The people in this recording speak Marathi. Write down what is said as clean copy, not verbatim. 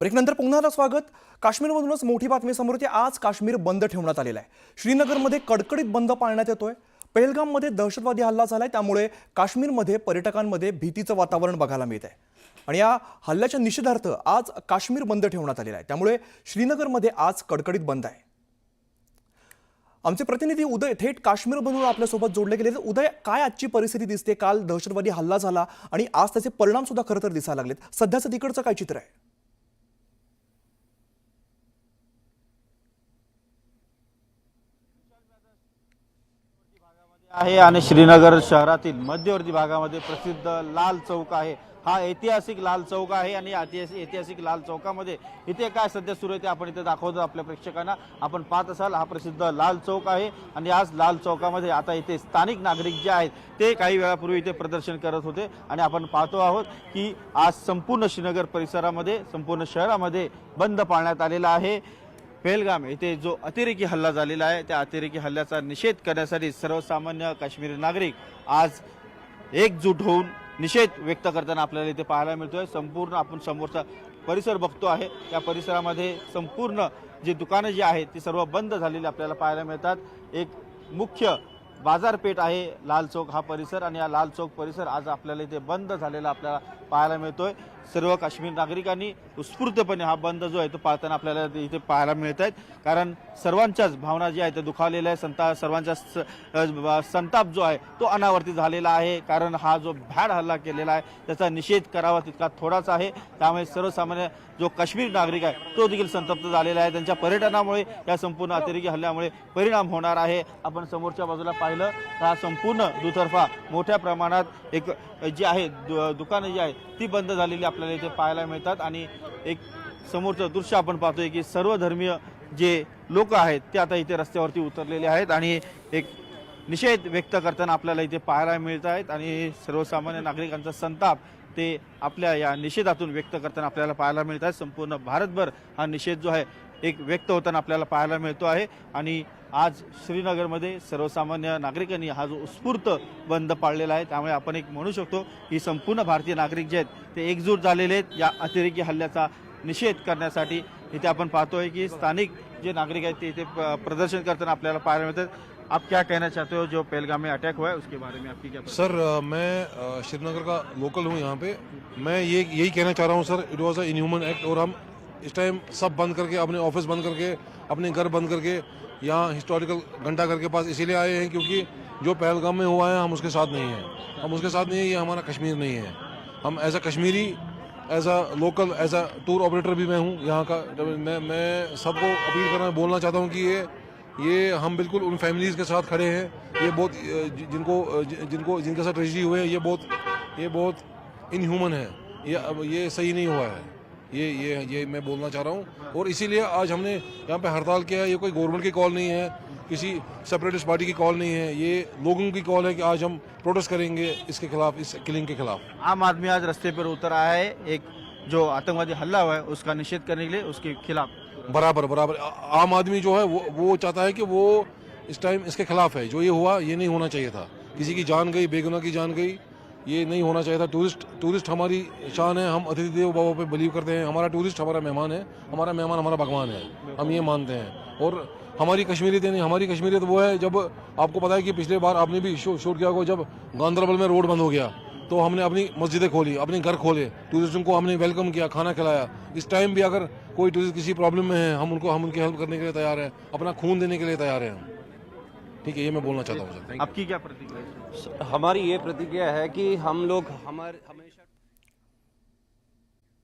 ब्रेकनंतर पुन्हा स्वागत। काश्मीरमधूनच मोठी बातमी समोर येते। आज काश्मीर बंद ठेवण्यात आलेला आहे। श्रीनगरमध्ये कडकडीत बंद पाळण्यात येतोय। पहलगाममध्ये दहशतवादी हल्ला झालाय, त्यामुळे काश्मीरमध्ये पर्यटकांमध्ये भीतीचं वातावरण बघायला मिळत आहे आणि या हल्ल्याच्या निषेधार्थ आज काश्मीर बंद ठेवण्यात आलेला आहे, त्यामुळे श्रीनगरमध्ये आज कडकडीत बंद आहे। आमचे प्रतिनिधी उदय थेट काश्मीरमधून आपल्यासोबत जोडले गेले। उदय, काय आजची परिस्थिती दिसते? काल दहशतवादी हल्ला झाला आणि आज त्याचे परिणाम सुद्धा खरं तर दिसायला लागलेत। सध्याचं तिकडचं काय चित्र आहे? आहे आणि श्रीनगर शहरातील मध्यवर्ती भागामध्ये प्रसिद्ध लाल चौक आहे। हा ऐतिहासिक लाल चौक आहे आणि ऐतिहासिक लाल चौकामध्ये इथे काय सध्या सुरू आहे ते आपण इथे दाखवतो आपल्या प्रेक्षकांना। आपण पाहत असाल हा प्रसिद्ध लाल चौक आहे आणि आज लाल चौकामध्ये आता इथे स्थानिक नागरिक जे आहेत ते काही वेळापूर्वी इथे प्रदर्शन करत होते आणि आपण पाहतो आहोत की आज संपूर्ण श्रीनगर परिसरामध्ये संपूर्ण शहरामध्ये बंद पाळण्यात आलेला आहे। पहलगाम येथे जो अतिरेकी हल्ला झालेला आहे त्या अतिरेकी हल्ल्याचा निषेध करण्यासाठी सर्वसामान्य काश्मीरी नागरिक आज एकजूट होऊन निषेध व्यक्त करताना आपल्याला इथे पाहायला मिळतोय। संपूर्ण आपण समोरचा परिसर बघतो आहे, त्या परिसरामध्ये संपूर्ण जी दुकानं जी आहेत ती सर्व बंद झालेली आपल्याला पाहायला मिळतात। एक मुख्य बाजारपेठ आहे लाल चौक हा परिसर आणि या लाल चौक परिसर आज आपल्याला इथे बंद झालेला आपल्याला पाहायला मिळतोय। सर्व काश्मीर नागरिकांनी उत्स्फूर्तपणे हा बंद जो आहे तो पाळताना आपल्याला इथे पाहायला मिळत आहेत, कारण सर्वांच्याच भावना जी आहेत त्या दुखावलेल्या आहे। सर्वांचा संताप जो आहे तो अनावर्ती झालेला आहे, कारण हा जो भ्याड हल्ला केलेला आहे त्याचा निषेध करावा तितका थोडाच आहे। त्यामुळे सर्वसामान्य जो काश्मीर नागरिक आहे तो देखील संतप्त झालेला आहे। त्यांच्या पर्यटनामुळे या संपूर्ण अतिरेकी हल्ल्यामुळे परिणाम होणार आहे। आपण समोरच्या बाजूला पाहिलं तर हा संपूर्ण दुतर्फा मोठ्या प्रमाणात एक जी आहे दुकानं जी आहेत ती बंद झालेली आपल्याला इथे पाहायला मिळतात आणि एक समोरचं दृश्य आपण पाहतोय की सर्व धर्मीय जे लोक आहेत ते आता इथे रस्त्यावरती उतरलेले आहेत आणि एक निषेध व्यक्त करताना आपल्याला इथे पाहायला मिळत आहेत आणि सर्वसामान्य नागरिकांचा संताप ते आपल्या या निषेधातून व्यक्त करताना आपल्याला पाहायला मिळत आहे। संपूर्ण भारतभर हा निषेध जो आहे एक व्यक्त होताना आपल्याला पाहायला मिळतो आहे आणि आज श्रीनगरमध्ये सर्वसामान्य नागरिकांनी हा जो उत्स्फूर्त बंद पाळलेला आहे, त्यामुळे आपण एक म्हणू शकतो की संपूर्ण भारतीय नागरिक जे आहेत ते एकजूट झालेले आहेत या अतिरेकी हल्ल्याचा निषेध करण्यासाठी। इथे आपण पाहतोय की स्थानिक जे नागरिक आहेत ते इथे प्रदर्शन करताना आपल्याला पाहायला मिळतात। आप क्या कहना चाहते हो जो पहलगाम में अटैक हुआ है उसके बारे में आपकी क्या? सर मैं श्रीनगर का लोकल हूँ यहाँ पे। मैं यही कहना चाह रहा हूँ sir, it was a inhuman act और हम इस टाइम सब बंद करके अपने ऑफिस बंद करके अपने घर बंद करके यहाँ हिस्टोरिकल घंटाघर के पास इसीलिए आए हैं क्योंकि जो पहलगाम में हुआ है हम उसके साथ नहीं हैं। हम उसके साथ नहीं है, ये हमारा कश्मीर नहीं है। हम as a Kashmiri, as a local, as a tour operator भी मैं हूँ यहाँ का। मैं सबको अपील करना बोलना चाहता हूँ कि ये हम बिल्कुल उन फैमिलीज़ के साथ खड़े हैं। ये बहुत जिनके साथ ट्रेजेडी हुए हैं ये बहुत इनह्यूमन है। ये सही नहीं हुआ है। ये मैं बोलना चाह रहा हूँ और इसीलिए आज हमने यहाँ पे हड़ताल किया है। ये कोई गवर्नमेंट की कॉल नहीं है, किसी सेपरेटिस्ट पार्टी की कॉल नहीं है, ये लोगों की कॉल है कि आज हम प्रोटेस्ट करेंगे इसके खिलाफ, इस किलिंग के खिलाफ। आम आदमी आज रास्ते पर उतर आया है एक जो आतंकवादी हल्ला हुआ है उसका निषेध करने के लिए, उसके खिलाफ। बराबर आम आदमी जो है वो चाहता है कि वो इस टाइम इसके खिलाफ है। जो ये हुआ ये नहीं होना चाहिए था। किसी की जान गई, बेगुनाह की जान गई, ये नहीं होना चाहिए था। टूरिस्ट हमारी शान है। हम अतिथि देवो भव पे बिलीव करते हैं। हमारा टूरिस्ट हमारा मेहमान है, हमारा मेहमान हमारा भगवान है, हम ये मानते हैं। और हमारी कश्मीरियत वो है, जब आपको पता है कि पिछले बार आपने भी शूट किया हो, जब गांदरबल में रोड बंद हो गया तो हमने अपनी मस्जिदें खोली, अपने घर खोले, टूरिस्टों को हमने वेलकम किया, खाना खिलाया। इस टाइम भी अगर कोई टूरिस्ट किसी प्रॉब्लम में है हम उनकी हेल्प करने के लिए तैयार हैं, अपना खून देने के लिए तैयार हैं। ठीक है, ये मैं बोलना चाहता हूँ सर। आपकी क्या प्रतिक्रिया? हमारी ये प्रतिक्रिया है कि हम लोग हमेशा